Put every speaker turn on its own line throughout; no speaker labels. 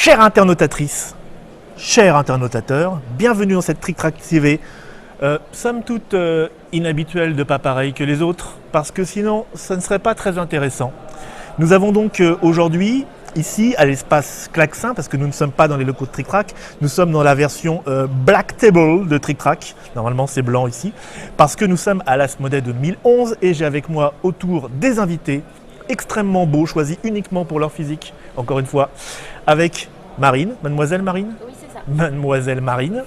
Chère internautatrice, cher internautateur, bienvenue dans cette Trick Track TV. Somme toute inhabituelle de pas pareil que les autres, parce que sinon ça ne serait pas très intéressant. Nous avons donc aujourd'hui, ici à l'espace Klaxin, parce que nous ne sommes pas dans les locaux de Trick Track, nous sommes dans la version Black Table de Trick Track, normalement c'est blanc ici, parce que nous sommes à l'Asmodée 2011 et j'ai avec moi autour des invités extrêmement beaux, choisis uniquement pour leur physique, encore une fois, avec Marine, mademoiselle Marine.
Oui, c'est ça.
Mademoiselle Marine,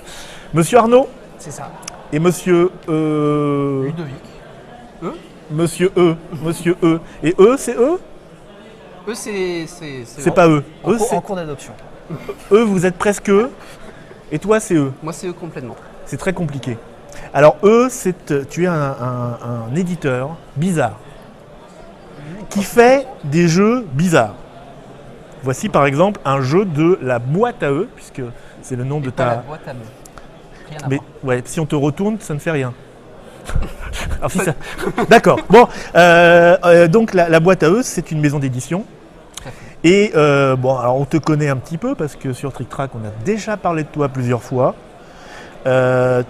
monsieur Arnaud.
C'est ça.
Et monsieur
Ludovic.
Monsieur E. Monsieur E. Et eux, c'est eux?
Eux, c'est
pas eux.
En,
Eux, c'est
en cours d'adoption.
eux, vous êtes presque eux. Et toi, c'est eux.
Moi, c'est eux complètement.
C'est très compliqué. Alors, eux, tu es un éditeur bizarre qui fait des jeux bizarres. Voici par exemple un jeu de la boîte à eux, puisque c'est le nom de
Pas la
ta.
boîte à main. Rien à
Mais
voir.
ouais, si on te retourne, ça ne fait rien. Alors, si ça... D'accord. Bon, donc la boîte à eux, c'est une maison d'édition.
Tout à fait.
Et bon, alors on te connaît un petit peu parce que sur Trick Track, on a déjà parlé de toi plusieurs fois.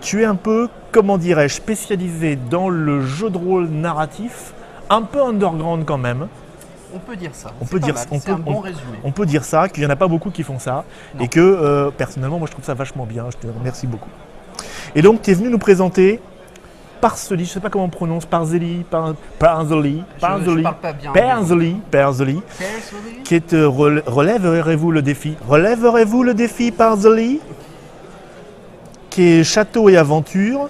Tu es un peu, comment dirais-je, spécialisé dans le jeu de rôle narratif, un peu underground quand même.
On peut dire ça.
On
C'est
peut
pas
dire-
mal.
on
C'est
peut-
un bon résumé.
On peut dire ça, qu'il n'y en a pas beaucoup qui font ça,
Non.
et que personnellement, moi je trouve ça vachement bien, je te remercie beaucoup. Et donc, tu es venu nous présenter Parsley, je ne sais pas comment on prononce, Parsley, Parsley,
Je parle pas bien.
Parsley,
Parsley.
qui est relèverez-vous le défi Relèverez-vous le défi Parsley, qui est château et aventure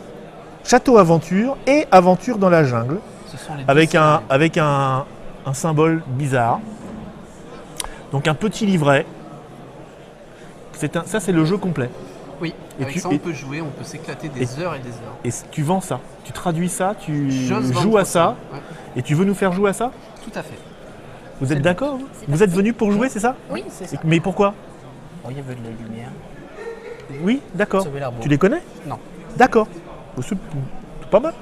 et aventure dans la jungle,
Ce sont les deux
avec
scénarios.
un symbole bizarre. Donc un petit livret. Ça, c'est le jeu complet.
Oui,
Et
avec
tu-
ça,
et-
on peut jouer, on peut s'éclater des heures et des heures.
Et tu vends ça, tu traduis ça, tu
J'ose
joues
vendre
à ça,
Ouais,
et tu veux nous faire jouer à ça?
tout à fait.
Vous êtes
le
d'accord?
C'est
Vous êtes venu pour jouer, c'est ça?
Oui,
C'est ça.
Mais pourquoi?
Oh, il y avait de la lumière.
Oui, d'accord.
Ça avait l'air beau.
Tu les connais?
Non.
D'accord. Bon, c'est pas mal.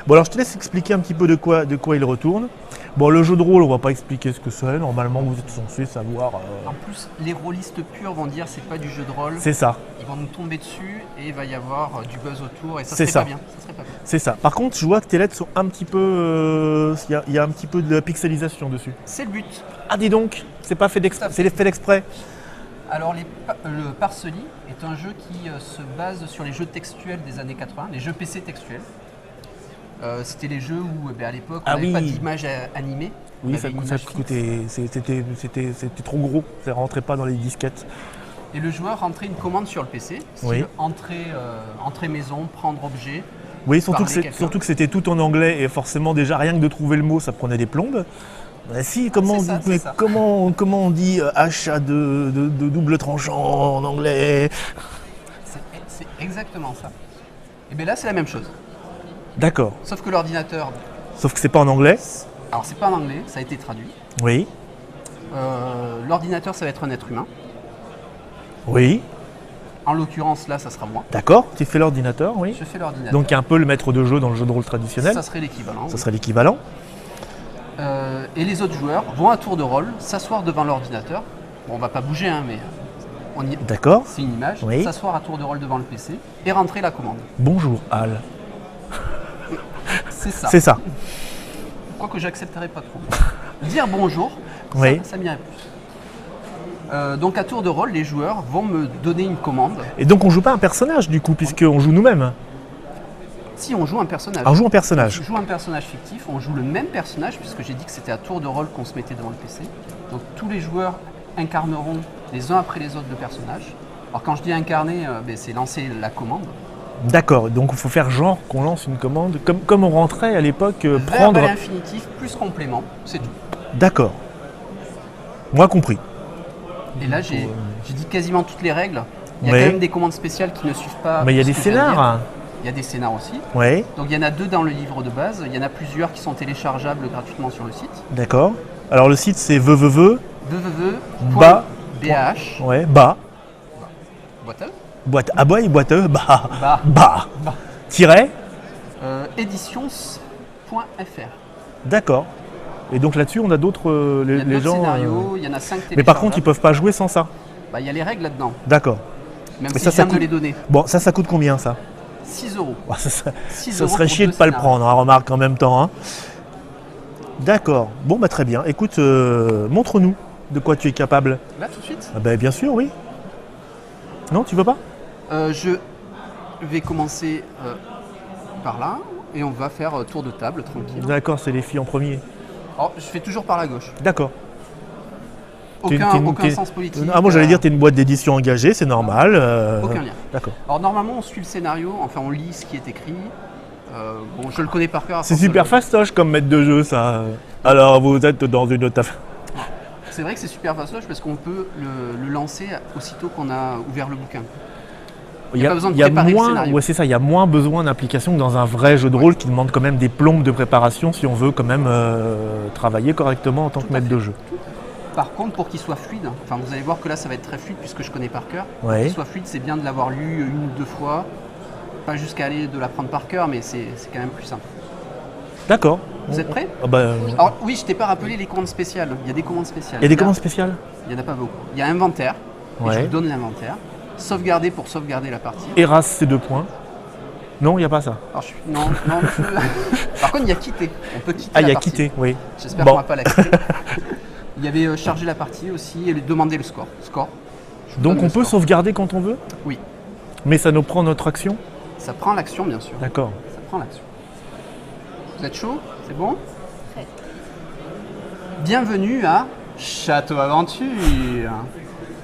Bon, alors je te laisse expliquer un petit peu de quoi il retourne. Bon, le jeu de rôle, on va pas expliquer ce que c'est. Normalement, vous êtes censé savoir.
En plus, les rôlistes purs vont dire c'est pas du jeu de rôle.
C'est ça,
Ils vont nous tomber dessus et il va y avoir du buzz autour et ça
C'est
serait
ça.
pas bien. Ça serait pas bien.
c'est ça. Par contre, je vois que tes lettres sont un petit peu. Il y a un petit peu de pixelisation dessus.
C'est le but.
Ah, dis donc, c'est pas fait d'exprès. C'est fait d'exprès.
Alors, le Parsley est un jeu qui se base sur les jeux textuels des années 80, les jeux PC textuels. C'était les jeux où, à l'époque, on
Ah
n'avait
oui.
pas d'image animée. On
Oui,
avait une
ça
image fixe.
coûtait. C'était trop gros. Ça rentrait pas dans les disquettes.
Et le joueur rentrait une commande sur le PC, style
Oui.
entrée maison, prendre objet.
Oui, surtout
Parler quelqu'un.
que c'était tout en anglais et forcément déjà rien que de trouver le mot, ça prenait des plombes. Si, comment,
C'est ça,
mais
c'est ça.
comment on dit achat de double tranchant en anglais?
C'est exactement ça. Et bien là, c'est la même chose.
D'accord.
Sauf que l'ordinateur,
Sauf que c'est pas en anglais.
alors c'est pas en anglais, ça a été traduit.
Oui.
L'ordinateur, ça va être un être humain.
Oui.
En l'occurrence, là, ça sera moi.
D'accord. Tu fais l'ordinateur, oui.
Je fais l'ordinateur.
Donc un peu le maître de jeu dans le jeu de rôle traditionnel.
ça serait l'équivalent.
Ça
oui.
serait l'équivalent.
Et les autres joueurs vont à tour de rôle s'asseoir devant l'ordinateur. Bon, on va pas bouger, hein, mais
D'accord.
c'est une image.
Oui.
S'asseoir à tour de rôle devant le PC et rentrer la commande.
Bonjour Al.
C'est ça.
C'est ça.
Quoique j'accepterais pas trop. Dire bonjour,
Oui.
ça m'irait plus. Donc à tour de rôle, les joueurs vont me donner une commande.
Et donc on joue pas un personnage du coup, puisqu'on joue nous-mêmes.
Si on joue un personnage.
On joue un personnage.
On joue un personnage fictif, on joue le même personnage, puisque j'ai dit que c'était à tour de rôle qu'on se mettait devant le PC. Donc tous les joueurs incarneront les uns après les autres le personnage. Alors quand je dis incarner, c'est lancer la commande.
D'accord. Donc il faut faire genre qu'on lance une commande, comme on rentrait à l'époque
Verbe
prendre.
à l'infinitif plus complément, c'est tout.
D'accord. Moi compris.
Et là j'ai dit quasiment toutes les règles. Il y a
Ouais.
quand même des commandes spéciales qui ne suivent pas.
Mais il y a
ce
des
que je viens de dire.
scénars.
Il y a des scénars aussi.
Oui.
Donc il y en a 2 dans le livre de base, il y en a plusieurs qui sont téléchargeables gratuitement sur le site.
D'accord. Alors le site c'est www.
www.bah
Ouais. Bas.
boîte à eux,
Boîte. Ah boy, boîte. Bas.
bah,
Bas.
bah,
Tiret.
éditions.fr.
D'accord. Et donc là-dessus on a d'autres
Il y a
les
d'autres
gens.
scénarios, il y en a 5 téléchargeables.
Mais par contre ils peuvent pas jouer sans ça.
Il y a les règles là-dedans,
D'accord.
même
Mais
si
ça,
je viens de
coûte-
les donner.
Bon, ça coûte combien ça?
6 euros.
Oh, ça
6
ça
euros
serait
pour
chier de
deux
pas le
scénarios.
prendre, hein, remarque en même temps. Hein. D'accord. Bon, bah très bien. Écoute, montre-nous de quoi tu es capable.
Là, tout de suite,
Ah bah, bien sûr, oui. Non, tu veux pas?
je vais commencer par là et on va faire tour de table, tranquille.
D'accord, c'est les filles en premier.
Alors, je fais toujours par la gauche.
D'accord. T'es-
Aucun
t'es-
sens politique.
Ah, moi j'allais dire, tu es une boîte d'édition engagée, c'est normal.
Aucun lien.
D'accord.
Alors, normalement, on suit le scénario, enfin, on lit ce qui est écrit. Bon, je le connais par cœur. à
C'est
force de
super
le-
fastoche comme maître de jeu, ça. Alors, vous êtes dans une autre affaire.
C'est vrai que c'est super fastoche parce qu'on peut le lancer aussitôt qu'on a ouvert le bouquin. Il y a pas besoin de préparer le
moins,
scénario.
ouais, c'est ça, il y a moins besoin d'implication que dans un vrai jeu de rôle qui demande quand même des plombes de préparation si on veut quand même travailler correctement en tant que
Tout à
maître
fait.
de jeu.
Par contre, pour qu'il soit fluide, enfin vous allez voir que là ça va être très fluide puisque je connais par cœur. Pour
Ouais.
qu'il soit fluide, c'est bien de l'avoir lu une ou deux fois. Pas jusqu'à aller de l'apprendre par cœur, mais c'est quand même plus simple.
D'accord.
Vous êtes prêts?
Ah bah,
Alors oui, je t'ai pas rappelé les commandes spéciales. Il y a des commandes spéciales.
il y a des
Là,
commandes spéciales?
Il n'y en a pas beaucoup. Il y a inventaire. Et je
Ouais.
vous donne l'inventaire. Sauvegarder pour sauvegarder la partie.
Eras, c'est 2 points. Non, il n'y a pas ça.
Alors, non. Par contre, il y a quitter. On peut quitter
Ah, il
la
y a
partie.
quitté, oui.
J'espère
Bon.
qu'on va pas la quitter. Il y avait chargé la partie aussi et demander le score. Je vous
Donc
donne
on
le
peut
score.
sauvegarder quand on veut?
Oui.
Mais ça nous prend notre action?
Ça prend l'action, bien sûr.
D'accord.
Ça prend l'action. Vous êtes chaud? C'est bon?
Prêt.
Bienvenue à Château Aventure.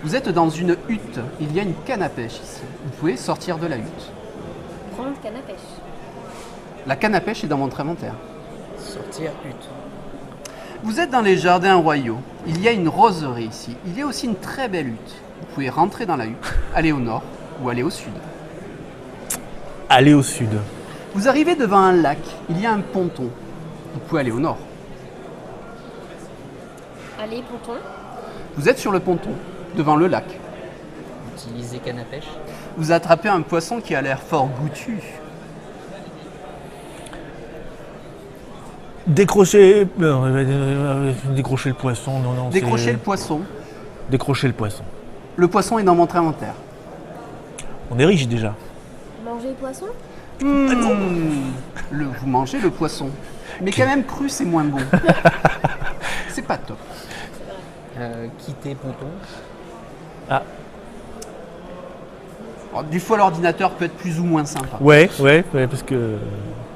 Vous êtes dans une hutte. Il y a une canne à pêche ici. Vous pouvez sortir de la hutte.
Prendre canne à pêche.
La canne à pêche est dans votre inventaire.
Sortir hutte.
Vous êtes dans les jardins royaux. Il y a une roseraie ici. Il y a aussi une très belle hutte. Vous pouvez rentrer dans la hutte, aller au nord ou aller au sud.
Aller au sud.
Vous arrivez devant un lac. Il y a un ponton. Vous pouvez aller au nord.
Allez, ponton.
Vous êtes sur le ponton, devant le lac.
Utiliser canne à pêche.
Vous attrapez un poisson qui a l'air fort goûtu.
Décrocher. Décrocher le poisson, non.
Décrochez le poisson.
Décrocher le poisson.
Le poisson est dans votre inventaire.
On est riche déjà.
Manger poisson.
Vous mangez le poisson. Mais quand même cru, c'est moins bon. C'est pas top.
Quitter ponton.
Ah,
Alors, des fois, l'ordinateur peut être plus ou moins sympa.
ouais, parce que.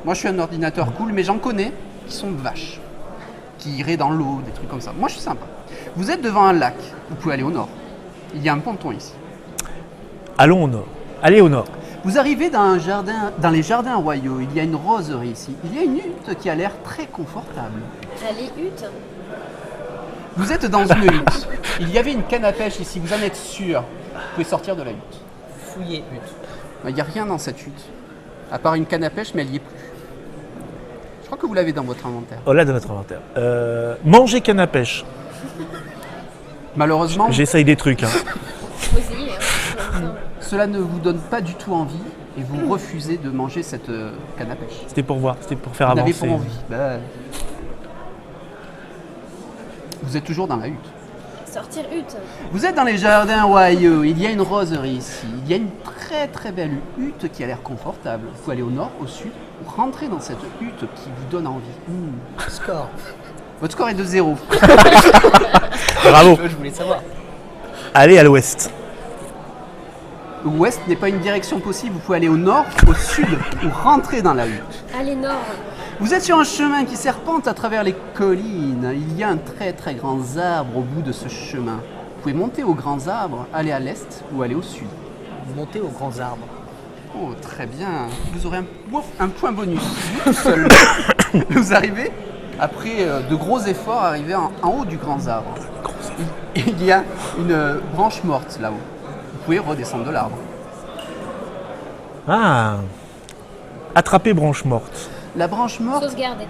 Moi, je suis un ordinateur cool, mais j'en connais qui sont vaches. Qui iraient dans l'eau, des trucs comme ça. Moi, je suis sympa. Vous êtes devant un lac. Vous pouvez aller au nord. Il y a un ponton ici.
Allons au nord. Allez au nord.
Vous arrivez dans les jardins royaux. Il y a une roseraie ici. Il y a une hutte qui a l'air très confortable.
Allez, hutte.
Vous êtes dans une hutte. Il y avait une canne à pêche ici. Vous en êtes sûr. Vous pouvez sortir de la hutte.
Fouiller hutte.
Il n'y a rien dans cette hutte. À part une canne à pêche, mais elle n'y est plus. Je crois que vous l'avez dans votre inventaire.
Oh là, dans notre inventaire. Manger canne à pêche.
Malheureusement,
J'essaye des trucs. Hein.
Faut essayer. Hein.
cela ne vous donne pas du tout envie et vous refusez de manger cette canne à pêche.
C'était pour voir, c'était pour faire
Vous n'avez
avancer.
pas envie. Vous êtes toujours dans la hutte.
Sortir hutte.
Vous êtes dans les jardins royaux. Il y a une roseraie ici. Il y a une très très belle hutte qui a l'air confortable. Vous pouvez aller au nord, au sud, ou rentrer dans cette hutte qui vous donne envie.
Score.
Votre score est de 0.
Bravo.
Je voulais savoir.
Allez à l'ouest.
L'ouest n'est pas une direction possible. Vous pouvez aller au nord, au sud, ou rentrer dans la hutte.
Allez, nord.
Vous êtes sur un chemin qui serpente à travers les collines. Il y a un très très grand arbre au bout de ce chemin. Vous pouvez monter aux grands arbres, aller à l'est ou aller au sud.
Monter aux grands arbres.
Oh, très bien. Vous aurez un point bonus. Vous tout seul. Vous arrivez, après de gros efforts, arrivez en haut du grand arbre. Il y a une branche morte là-haut. Vous pouvez redescendre de l'arbre.
Ah. Attraper branche morte.
La branche morte,
Sauvegarder.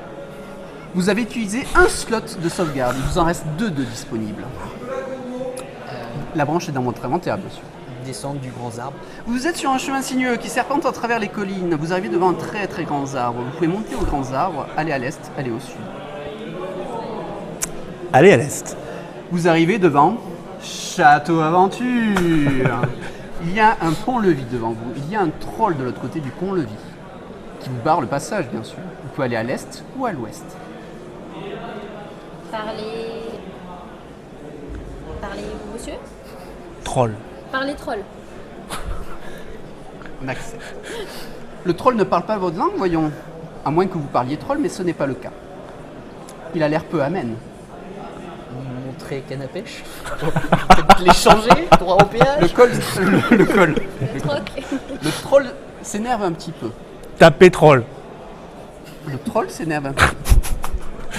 vous avez utilisé un slot de sauvegarde. Il vous en reste 2 de disponibles. La branche est dans votre inventaire, bien sûr.
Descendre du grand arbre.
Vous êtes sur un chemin sinueux qui serpente à travers les collines. Vous arrivez devant un très très grand arbre. Vous pouvez monter aux grands arbres, aller à l'est, aller au sud.
Aller à l'est.
Vous arrivez devant Château Aventure. Il y a un pont-levis devant vous. Il y a un troll de l'autre côté du pont-levis qui vous barre le passage, bien sûr. Vous pouvez aller à l'est ou à l'ouest.
Parlez, monsieur.
Troll.
Parlez troll.
On accepte. Le troll ne parle pas votre langue, voyons. À moins que vous parliez troll, mais ce n'est pas le cas. Il a l'air peu amène.
Montrer canne à pêche. Peut-être l'échanger, droit au péage.
Le col.
Le troc.
Le troll s'énerve un petit peu.
Tapez troll.
Le troll s'énerve un peu.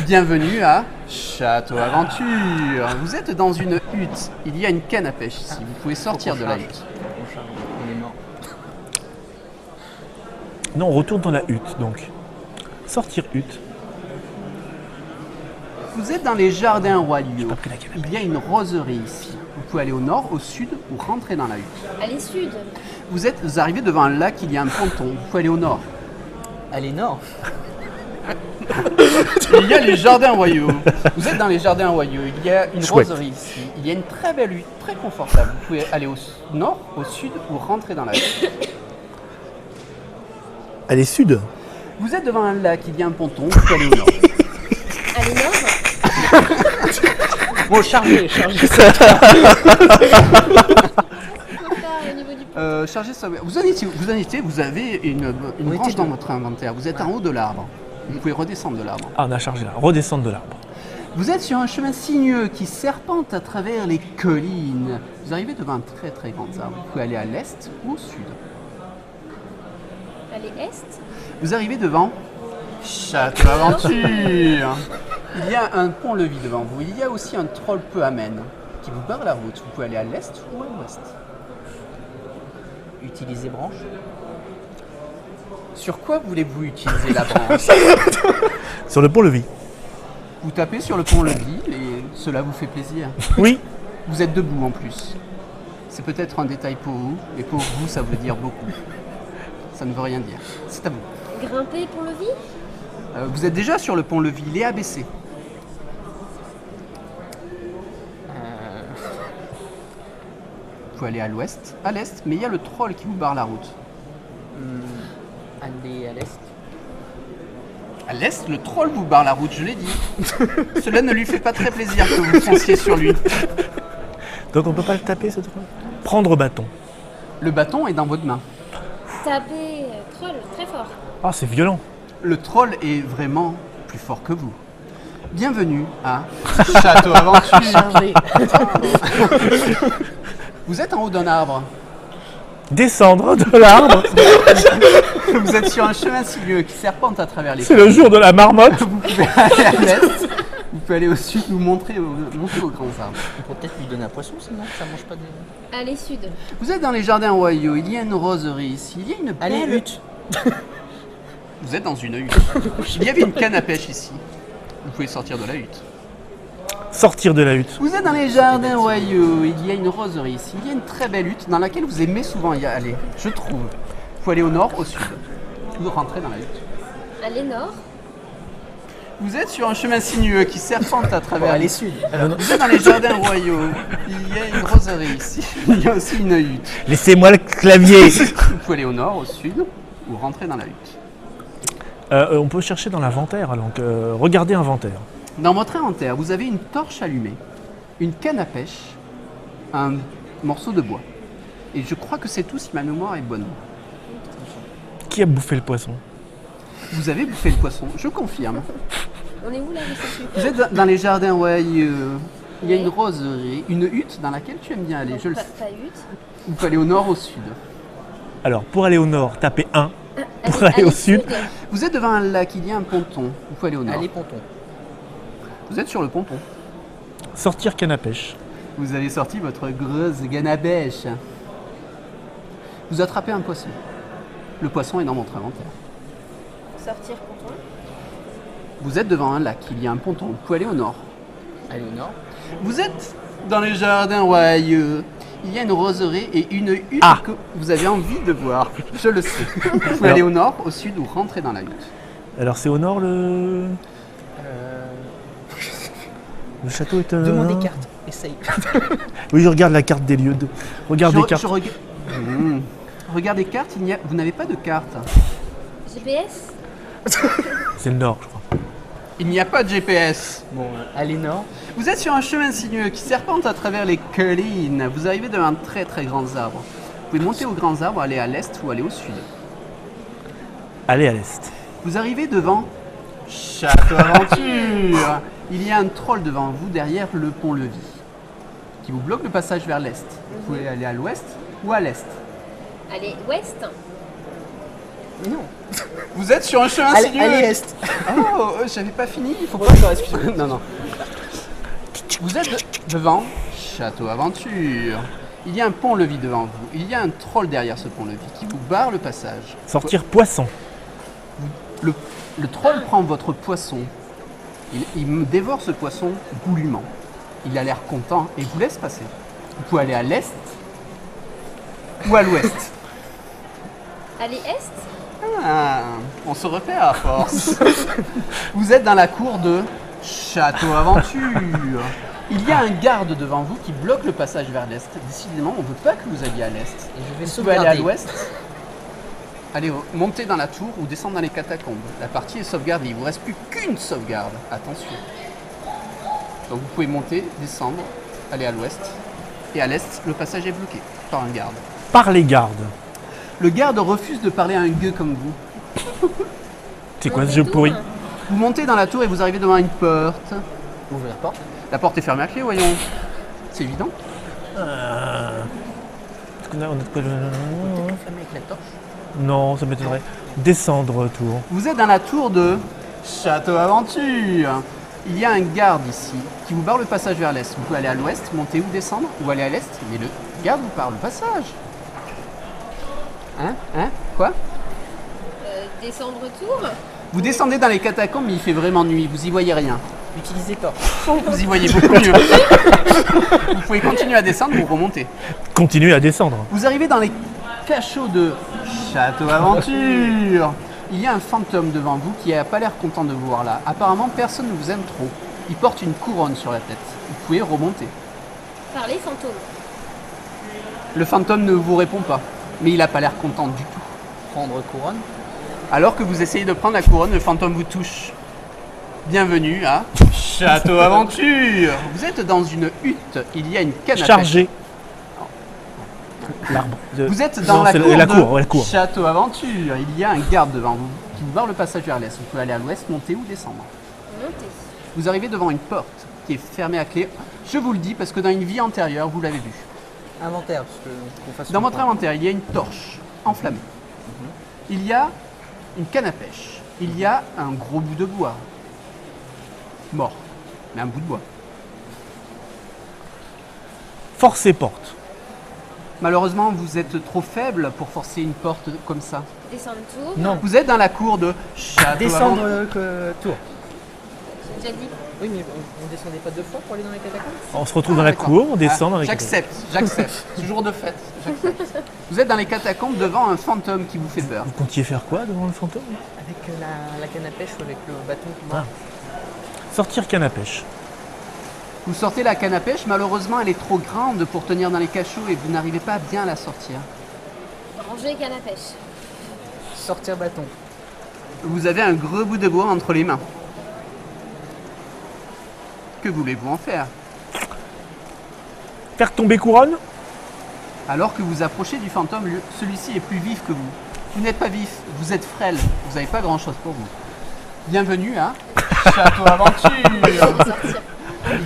Bienvenue à Château Aventure. Vous êtes dans une hutte. Il y a une canne à pêche ici. Vous pouvez sortir de la hutte.
On est mort.
Non, on retourne dans la hutte, donc. Sortir hutte.
Vous êtes dans les jardins royaux.
pas pris la canne à
Il y a une roseraie ici. Vous pouvez aller au nord, au sud ou rentrer dans la hutte.
Allez sud.
Vous arrivez devant un lac, il y a un ponton. Vous pouvez aller au nord.
Allez, nord.
Il y a les jardins royaux. Vous êtes dans les jardins royaux. Il y a une
Chouette.
roseraie ici. Il y a une très belle hutte, très confortable. Vous pouvez aller au nord, au sud ou rentrer dans la hutte.
Allez, sud.
Vous êtes devant un lac, il y a un ponton. Vous pouvez aller au nord.
Allez nord.
Bon, chargez.
Faut faire au niveau du pont.
Chargez ça. Vous en étiez, vous avez une
On
branche
était
dans
deux.
votre inventaire. Vous êtes en haut de l'arbre. Vous pouvez redescendre de l'arbre.
Ah, on a chargé là. Redescendre de l'arbre.
Vous êtes sur un chemin sinueux qui serpente à travers les collines. Vous arrivez devant un très très grand arbre. Vous pouvez aller à l'est ou au sud.
Allez est.
Vous arrivez devant Château Aventure. Il y a un pont-levis devant vous. Il y a aussi un troll peu amène qui vous barre la route. Vous pouvez aller à l'est ou à l'ouest.
Utiliser branche.
Sur quoi voulez-vous utiliser la branche?
Sur le pont-levis.
Vous tapez sur le pont-levis et cela vous fait plaisir.
Oui.
Vous êtes debout en plus. C'est peut-être un détail pour vous, mais pour vous, ça veut dire beaucoup. Ça ne veut rien dire. C'est à vous.
Grimper pour le vie.
Vous êtes déjà sur le pont-levis, il est abaissé. Vous pouvez aller à l'ouest, à l'est, mais il y a le troll qui vous barre la route.
Aller à l'est.
À l'est, le troll vous barre la route, je l'ai dit. Cela ne lui fait pas très plaisir que vous fonciez sur lui.
Donc on peut pas le taper, ce troll. Prendre bâton.
Le bâton est dans votre main.
Taper troll très fort.
Ah, c'est violent.
Le troll est vraiment plus fort que vous. Bienvenue à Château Aventure.
Chargez.
Vous êtes en haut d'un arbre.
Descendre de l'arbre.
Vous êtes sur un chemin sinueux qui serpente à travers les
C'est le jour de la marmotte.
Vous pouvez aller à l'est, vous pouvez aller au sud ou monter aux grands arbres.
On pourrait peut-être lui donner un poisson, sinon ça mange pas de...
Allez sud.
Vous êtes dans les jardins royaux, il y a une roseraie ici, il y a une
Allez,
belle
hutte.
Vous êtes dans une hutte. Il y avait une canne à pêche ici. Vous pouvez sortir de la hutte.
Sortir de la hutte.
Vous êtes dans les jardins royaux, il y a une roseraie ici, il y a une très belle hutte dans laquelle vous aimez souvent y aller, je trouve. Vous pouvez aller au nord, au sud. Vous rentrez dans la hutte.
Allez nord.
Vous êtes sur un chemin sinueux qui serpente à
Bon,
travers
allez sud.
Vous êtes dans les jardins royaux. Il y a une roseraie ici. Il y a aussi une hutte.
Laissez-moi le clavier.
Vous pouvez aller au nord, au sud ou rentrer dans la hutte.
On peut chercher dans l'inventaire, donc regardez inventaire.
Dans votre inventaire, vous avez une torche allumée, une canne à pêche, un morceau de bois. Et je crois que c'est tout si ma mémoire est bonne.
Qui a bouffé le poisson?
Vous avez bouffé le poisson, je confirme.
On est où là, je sais plus.
Vous êtes dans les jardins royaux. Il y a une roseraie, une hutte dans laquelle tu aimes bien aller. Je le sais.
Pas hutte.
Vous pouvez aller au nord, au sud.
Alors, pour aller au nord, tapez 1. Pour aller au sud.
Vous êtes devant un lac, il y a un ponton. Vous pouvez aller au nord.
Allez, ponton.
Vous êtes sur le ponton.
Sortir canne à pêche.
Vous avez sorti votre grosse canne à pêche. Vous attrapez un poisson. Le poisson est dans votre inventaire.
Sortir ponton.
Vous êtes devant un lac, il y a un ponton. Vous pouvez aller au nord.
Allez au nord.
Vous êtes dans les jardins royaux. Il y a une roseraie et une hutte que vous avez envie de voir. Je le sais. Vous pouvez
Alors-
aller au nord, au sud ou rentrer dans la hutte.
Alors, c'est au nord le château est
Demandez
nord.
carte. essaye.
Oui, je regarde la carte des lieux. Regarde les cartes.
Regarde les cartes, vous n'avez pas de carte.
GPS.
C'est le nord, je crois.
Il n'y a pas de GPS.
Bon, allez nord.
Vous êtes sur un chemin sinueux qui serpente à travers les collines. Vous arrivez devant un très très grand arbre. Vous pouvez monter aux grands arbres, aller à l'est ou aller au sud.
Allez à l'est.
Vous arrivez devant Château Aventure. Il y a un troll devant vous derrière le pont-levis qui vous bloque le passage vers l'est. Vous pouvez aller à l'ouest ou à l'est.
Allez, ouest.
Non.
Vous êtes sur un chemin
Allez,
sinueux.
allez est.
Oh, j'avais pas fini. Il faut
Bon,
pas.
d'accord, excusez-moi.
Non, non. Vous êtes devant Château Aventure. Il y a un pont-levis devant vous. Il y a un troll derrière ce pont-levis qui vous barre le passage.
Sortir poisson.
Le troll prend votre poisson. Il dévore ce poisson goulûment. Il a l'air content et vous laisse passer. Vous pouvez aller à l'est ou à l'ouest.
Allez, est.
Ah, on se repère à force. Vous êtes dans la cour de Château Aventure. Il y a un garde devant vous qui bloque le passage vers l'est. Décidément, on ne veut pas que vous alliez à l'est.
Et je vais
Vous pouvez aller à
sauvegarder.
l'ouest. Allez, montez dans la tour ou descendre dans les catacombes. La partie est sauvegardée. Il ne vous reste plus qu'une sauvegarde. Attention. Donc vous pouvez monter, descendre, aller à l'ouest. Et à l'est, le passage est bloqué par un garde.
Par les gardes.
Le garde refuse de parler à un gueux comme vous.
C'est quoi
On
ce jeu
détourne.
pourri?
Vous montez dans la tour et vous arrivez devant une porte.
Ouvrez la porte.
La porte est fermée à clé, voyons. C'est évident.
Est-ce qu'on a de quoi
Fermé avec la torche.
Non, ça m'étonnerait. Descendre tour.
Vous êtes dans la tour de Château Aventure. Il y a un garde ici qui vous barre le passage vers l'est. Vous pouvez aller à l'ouest, monter ou descendre, ou aller à l'est, mais le garde vous barre le passage. Hein? Quoi?
Descendre tour.
Vous descendez dans les catacombes, mais il fait vraiment nuit, vous y voyez rien.
Utilisez torche.
Vous y voyez beaucoup mieux. Vous pouvez continuer à descendre ou remonter.
Continuez à descendre.
Vous arrivez dans les cachots de Château Aventure. Il y a un fantôme devant vous qui n'a pas l'air content de vous voir là. Apparemment, personne ne vous aime trop. Il porte une couronne sur la tête. Vous pouvez remonter.
Parlez, fantôme.
Le fantôme ne vous répond pas, mais il n'a pas l'air content du tout.
Prendre couronne.
Alors que vous essayez de prendre la couronne, le fantôme vous touche. Bienvenue à Château Aventure. Vous êtes dans une hutte. Il y a une canne à pêche.
Chargé. L'arbre.
Vous êtes dans
Non,
la
c'est
cour,
la
de
cour, ouais, la cour.
Château Aventure. Il y a un garde devant vous qui vous barre le passage vers l'est. Vous pouvez aller à l'ouest, monter ou descendre.
Montez.
Vous arrivez devant une porte qui est fermée à clé. Je vous le dis parce que dans une vie antérieure, vous l'avez vu.
Inventaire, parce que qu'on fasse
Dans
le
votre
point.
inventaire, il y a une torche enflammée. Il y a une canne à pêche. Il y a un gros bout de bois. Mort. Mais un bout de bois.
Force et porte.
Malheureusement, vous êtes trop faible pour forcer une porte comme ça.
Descendre tour.
Non.
Vous êtes dans la cour de Château
Descendre
Aventure.
tour.
J'ai déjà dit.
Oui, mais on descendait pas deux fois pour aller dans les catacombes.
On se retrouve dans la
D'accord.
cour, on descend dans les
J'accepte. Ce jour de fête, j'accepte. Vous êtes dans les catacombes devant un fantôme qui vous fait peur.
Vous comptiez faire quoi devant le fantôme?
Avec la canne à pêche ou avec le bâton qui
Ah. Sortir canne à pêche.
Vous sortez la canne à pêche, malheureusement elle est trop grande pour tenir dans les cachots et vous n'arrivez pas à bien la sortir.
Ranger canne à pêche.
Sortir bâton.
Vous avez un gros bout de bois entre les mains. Que voulez-vous en faire?
Faire tomber couronne?
Alors que vous approchez du fantôme, celui-ci est plus vif que vous. Vous n'êtes pas vif, vous êtes frêle, vous n'avez pas grand-chose pour vous. Bienvenue à Château Aventure.
Sortir.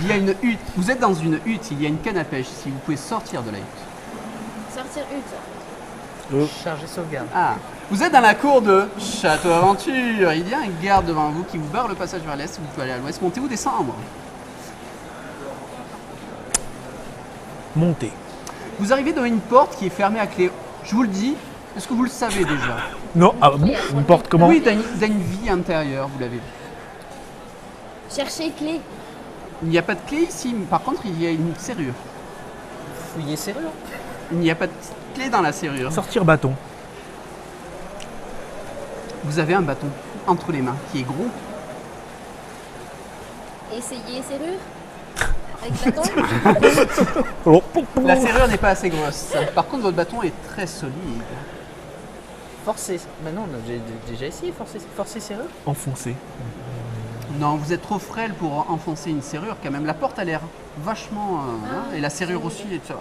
Il y a une hutte, vous êtes dans une hutte, il y a une canne à pêche ici, vous pouvez sortir de la hutte.
Sortir hutte.
Charger sauvegarde.
Ah, vous êtes dans la cour de Château Aventure. Il y a un garde devant vous qui vous barre le passage vers l'est. Vous pouvez aller à l'ouest, monter ou descendre.
Monter.
Vous arrivez dans une porte qui est fermée à clé. Je vous le dis, est-ce que vous le savez déjà?
Non, ah bon, une porte comment?
Oui, dans une vie antérieure, vous l'avez vu.
Chercher clé.
Il n'y a pas de clé ici, mais par contre, il y a une serrure.
Fouiller serrure.
Il n'y a pas de clé dans la serrure.
Sortir bâton.
Vous avez un bâton entre les mains qui est gros.
Essayer serrure. Avec bâton.
La serrure n'est pas assez grosse. Par contre, votre bâton est très solide.
Forcer. Maintenant, on a déjà essayé forcer serrure.
Enfoncé.
Non, vous êtes trop frêle pour enfoncer une serrure quand même. La porte a l'air vachement... hein, et la serrure aussi. Et ça,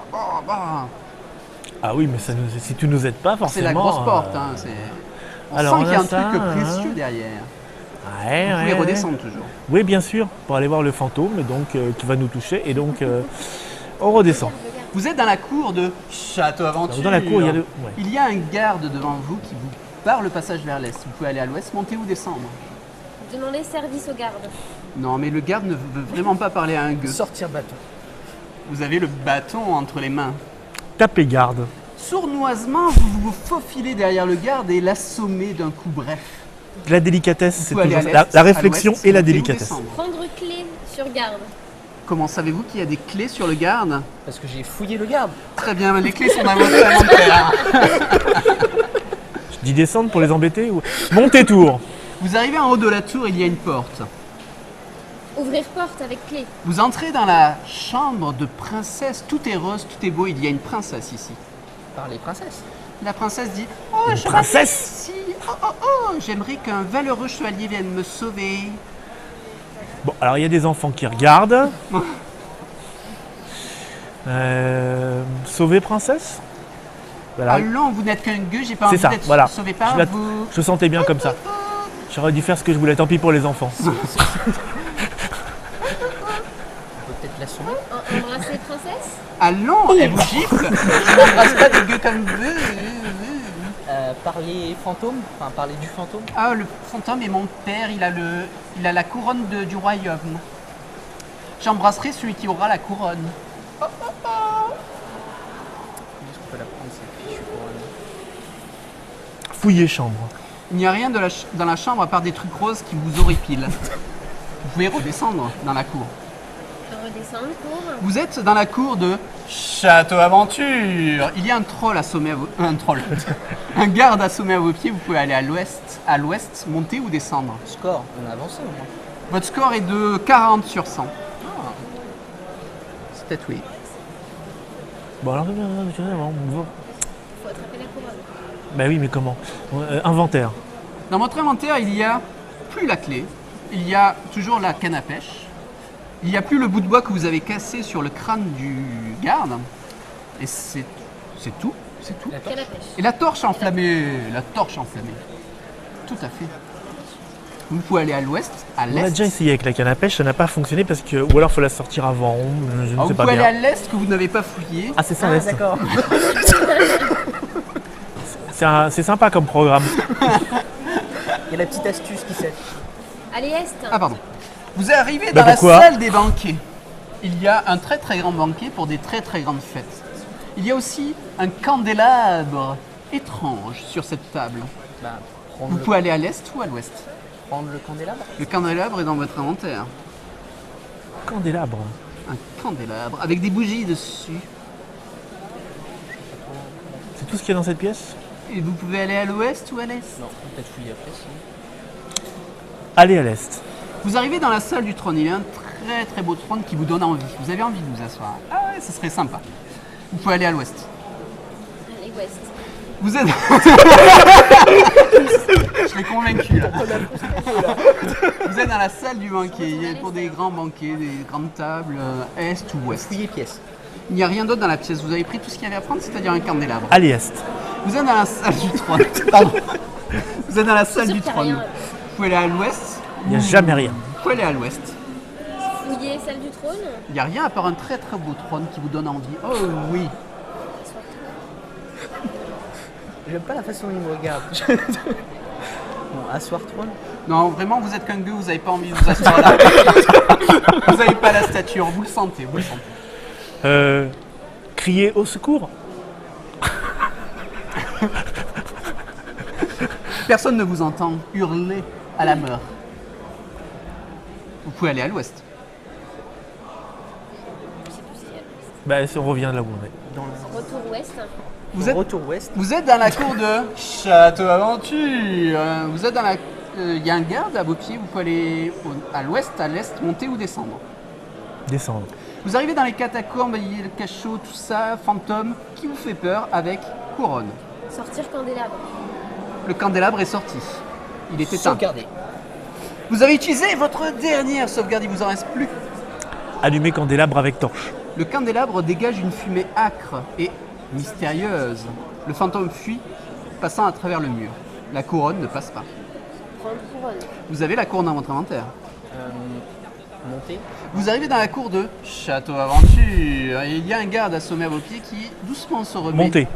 Ah oui, mais si tu nous aides pas, forcément.
c'est la grosse porte. Hein, on
alors,
sent qu'il y a
on a
un
ça,
truc
hein.
précieux derrière.
Ouais,
Vous pouvez redescendre toujours.
Oui, bien sûr, pour aller voir le fantôme donc, qui va nous toucher. Et donc, on redescend.
Vous êtes dans la cour de Château Aventure.
Dans la cour, il y a
Il y a un garde devant vous qui vous barre le passage vers l'est. Vous pouvez aller à l'ouest, monter ou descendre.
Demandez service aux gardes.
Non, mais le garde ne veut vraiment pas parler à un gueux.
Sortir bâton.
Vous avez le bâton entre les mains.
Tapez garde.
Sournoisement, vous vous faufilez derrière le garde et l'assommez d'un coup bref.
La délicatesse, c'est
Vous pouvez aller
toujours
à
ça.
l'est,
La
à
réflexion
l'ouest,
et la
monter ou
délicatesse.
descendre.
Prendre clé sur garde.
Comment savez-vous qu'il y a des clés sur le garde?
Parce que j'ai fouillé le garde.
Très bien, les clés sont dans votre inventaire.
Je dis descendre pour les embêter ou... Montez tour.
Vous arrivez en haut de la tour, il y a une porte.
Ouvrir porte avec clé.
Vous entrez dans la chambre de princesse. Tout est rose, tout est beau. Il y a une princesse ici.
Par les princesses.
La princesse dit « Oh,
Une
je
princesse
m'appelle ici. Oh, j'aimerais qu'un valeureux chevalier vienne me sauver. »
Bon, alors il y a des enfants qui regardent. Sauver princesse. Voilà.
Allons, vous n'êtes qu'un gueux, j'ai pas
C'est
envie
ça,
d'être
voilà.
sauvé par
Je la-
vous.
Je sentais bien comme ça. J'aurais dû faire ce que je voulais, tant pis pour les enfants.
On peut peut-être l'assommer.
Embrasser princesse.
Allons, elle vous gifle. Je n'embrasse pas des gueux comme vous.
Parler fantôme. Enfin, parler du fantôme.
Ah, le fantôme est mon père, il a la couronne du royaume. J'embrasserai celui qui aura la couronne.
Est-ce qu'on peut la prendre cette fichue couronne?
Fouiller chambre.
Il n'y a rien dans la chambre à part des trucs roses qui vous horripilent. Vous pouvez redescendre dans la cour.
Redescendre pour.
Vous êtes dans la cour de Château Aventure. Il y a un troll assommé à un troll. Un garde assommé à vos pieds. Vous pouvez aller à l'ouest, monter ou descendre.
Score. On a avancé au moins.
Votre score est de 40 sur 100. C'est peut-être oui.
Bon alors,
Faut attraper la couronne.
bah oui, mais comment inventaire.
Dans votre inventaire, il n'y a plus la clé. Il y a toujours la canne à pêche. Il n'y a plus le bout de bois que vous avez cassé sur le crâne du garde. Et c'est tout. C'est tout.
Canne à pêche.
Et la torche enflammée. La torche enflammée. Tout à fait. Vous pouvez aller à l'ouest, à
On a
l'est.
déjà essayé avec la canne à pêche, ça n'a pas fonctionné parce que. Ou alors faut la sortir avant, je ne
Ah,
sais
vous
pas
pouvez aller à
bien.
l'est que vous n'avez pas fouillé.
Ah, c'est ça,
Ah,
l'Est.
d'accord.
C'est sympa comme programme.
Il y a la petite astuce qui sait.
Allez, est.
Ah, pardon. Vous arrivez
Bah,
dans la
pourquoi
salle des banquets. Il y a un très très grand banquet pour des très très grandes fêtes. Il y a aussi un candélabre étrange sur cette table.
Bah,
Vous pouvez aller à l'est ou à l'ouest.
prendre le candélabre.
Le candélabre est dans votre inventaire.
Candélabre.
Un candélabre avec des bougies dessus.
C'est tout ce qu'il y a dans cette pièce?
Et vous pouvez aller à l'ouest ou à l'est.
Non, on peut peut-être fouiller après sinon.
Allez à l'Est.
Vous arrivez dans la salle du trône. Il y a un très très beau trône qui vous donne envie. Vous avez envie de vous asseoir. Ah ouais, ça serait sympa. Vous pouvez aller à l'ouest.
Allez, ouest.
Vous êtes... Je l'ai convaincu là. Vous êtes dans la salle du banquet. Il y a pour des grands banquets, des grandes tables, est ou ouest.
Fouiller pièce.
Il n'y a rien d'autre dans la pièce. Vous avez pris tout ce qu'il y avait à prendre, c'est-à-dire un candélabre.
Allez Est.
Vous êtes dans la salle du trône. Pardon. Vous êtes dans la salle
Sûr
du
qu'il y a
trône.
rien.
Vous pouvez aller à l'ouest.
Il n'y a jamais rien.
Vous pouvez aller à l'ouest.
Fouiller celle du trône.
Il n'y a rien à part un très très beau trône qui vous donne envie. Oh oui.
J'aime pas la façon dont il me regarde. Bon, asseoir trône.
Non, vraiment, vous êtes qu'un gueux, vous n'avez pas envie de vous asseoir là. Vous n'avez pas la stature, vous le sentez, vous le sentez.
Crier au secours.
Personne ne vous entend hurler à la mort. Vous pouvez aller à l'ouest.
Bah si on revient de là où on est.
Retour ouest.
Vous êtes,
Retour ouest.
vous êtes dans la cour de Château Aventure. Vous êtes dans la... Il y a un garde à vos pieds, vous pouvez aller à l'ouest, à l'est, monter ou descendre.
Descendre.
Vous arrivez dans les catacombes, il y a le cachot, tout ça, fantôme, qui vous fait peur avec couronne.
Sortir candélabre.
Le candélabre est sorti. Il est éteint.
Sauvegardé.
Vous avez utilisé votre dernière sauvegarde, il vous en reste plus.
Allumer candélabre avec torche.
Le candélabre dégage une fumée âcre et mystérieuse. Le fantôme fuit, passant à travers le mur. La couronne ne passe pas.
Prendre couronne.
Vous avez la couronne dans votre inventaire.
Monter.
Vous arrivez dans la cour de Château Aventure et il y a un garde assommé à vos pieds qui doucement se remet.
Monter.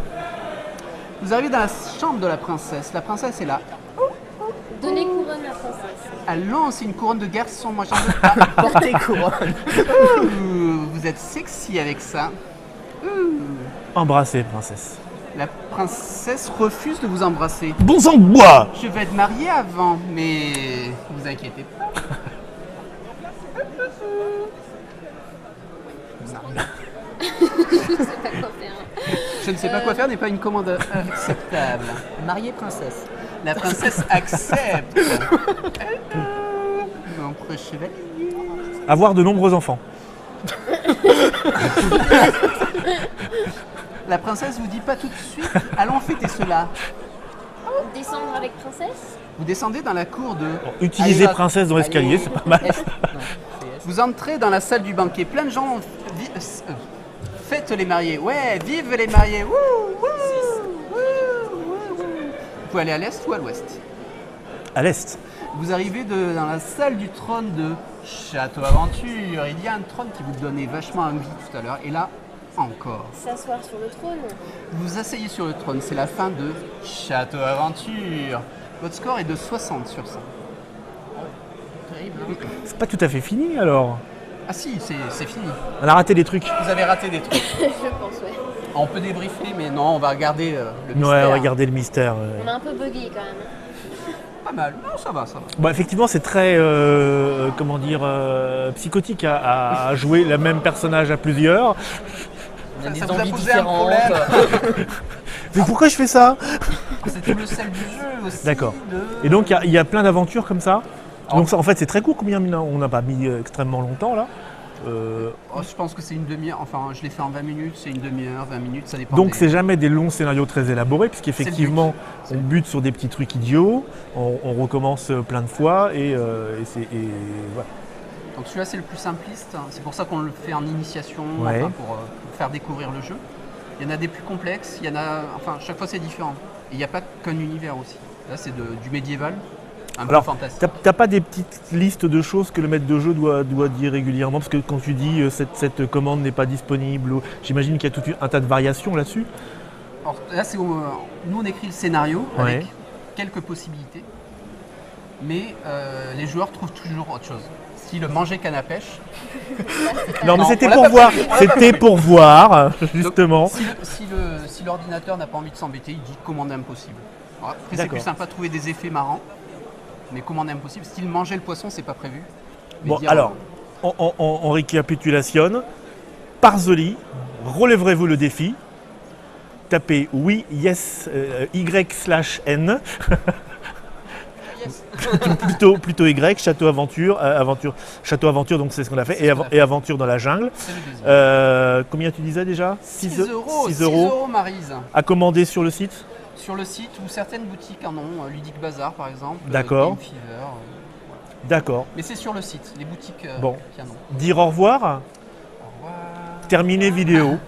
Vous arrivez dans la chambre de la princesse. La princesse est là.
Donner couronne à princesse.
Allons, c'est une couronne de garçon, moi j'en veux pas.
Porter couronne.
Vous êtes sexy avec ça.
Embrasser, princesse.
La princesse refuse de vous embrasser.
Bon sang de bois.
Je vais être mariée avant, mais vous inquiétez pas.
Je sais pas quoi faire.
Je ne sais pas quoi faire n'est pas une commande acceptable.
Mariée princesse.
La princesse accepte. Mon chevalier.
Avoir de nombreux enfants.
La princesse vous dit pas tout de suite. Allons fêter cela.
Descendre avec princesse.
Vous descendez dans la cour de.
Utiliser
Allez,
princesse dans l'escalier, c'est pas mal.
S. Non, c'est S.
Vous entrez dans la salle du banquet. Plein de gens. Faites les mariés. Ouais, vive les mariés. Wouh, wouh, wouh, wouh, wouh. Vous pouvez aller à l'est ou à l'ouest.
À l'est.
Vous arrivez dans la salle du trône de Château Aventure. Il y a un trône qui vous donnait vachement envie tout à l'heure. Et là, encore.
S'asseoir sur le trône.
Vous vous asseyez sur le trône. C'est la fin de Château Aventure. Votre score est de 60 sur 100.
Terrible. Hein.
C'est pas tout à fait fini alors.
Ah si, c'est fini.
On a raté des trucs.
Vous avez raté des trucs.
Je pense, ouais.
On peut débriefer, mais non, on va regarder le
Ouais,
mystère.
regardez le mystère.
On a un peu bugué quand même.
Pas mal. Non, ça va, ça va.
Bon, effectivement, c'est très, comment dire, psychotique à jouer le même personnage à plusieurs.
On a
Ça
des
vous a
envies
posé un
différentes.
Mais pourquoi je fais ça?
C'est tout le sel du jeu aussi.
D'accord.
de-
Et donc, il y a plein d'aventures comme ça.
Alors-
Donc, ça, en fait, c'est très court. Combien on n'a pas mis extrêmement longtemps là.
Oh, je pense que c'est une demi-heure. Enfin, je l'ai fait en 20 minutes. C'est une demi-heure, 20 minutes, ça dépend.
Donc,
des-
c'est jamais des longs scénarios très élaborés, puisqu'effectivement,
C'est le
on bute sur des petits trucs idiots, on recommence plein de fois, et voilà.
Donc celui-là, c'est le plus simpliste. C'est pour ça qu'on le fait en initiation,
Ouais.
enfin, pour faire découvrir le jeu. Il y en a des plus complexes. Il y en a. Enfin, chaque fois, c'est différent. Et il n'y a pas qu'un univers aussi. Là, c'est du médiéval, un peu
Alors,
fantastique.
t'as pas des petites listes de choses que le maître de jeu doit dire régulièrement? Parce que quand tu dis cette commande n'est pas disponible, j'imagine qu'il y a tout un tas de variations là-dessus.
Alors, là, nous, on écrit le scénario
Ouais.
avec quelques possibilités, mais les joueurs trouvent toujours autre chose. Si le manger canne à pêche,
Non, mais
Non,
c'était
on l'a
pour
pas
voir,
prévu, on l'a pas
c'était pour voir, justement.
donc, si l'ordinateur n'a pas envie de s'embêter, il dit commande impossible. Alors, après, c'est
D'accord.
plus sympa de trouver des effets marrants, mais commande impossible. S'il mangeait le poisson, c'est pas prévu. Mais
Bon,
dire,
alors, on récapitulationne. Parzoli, relèverez-vous le défi. Tapez oui, yes, Y/N. plutôt Y, Château Aventure, Château Aventure, donc c'est ce qu'on a fait,
C'est ce qu'on a fait.
et Aventure dans la jungle.
c'est le deuxième.
Combien tu disais déjà?
6 euros,
6
6
euros
euros, Maryse.
à commander sur le site.
Sur le site, ou certaines boutiques en ont, Ludic Bazar par exemple,
D'accord.
Game Fever.
D'accord.
Mais c'est sur le site, les boutiques
Bon.
qui en ont.
Dire au revoir,
Au revoir.
terminer vidéo.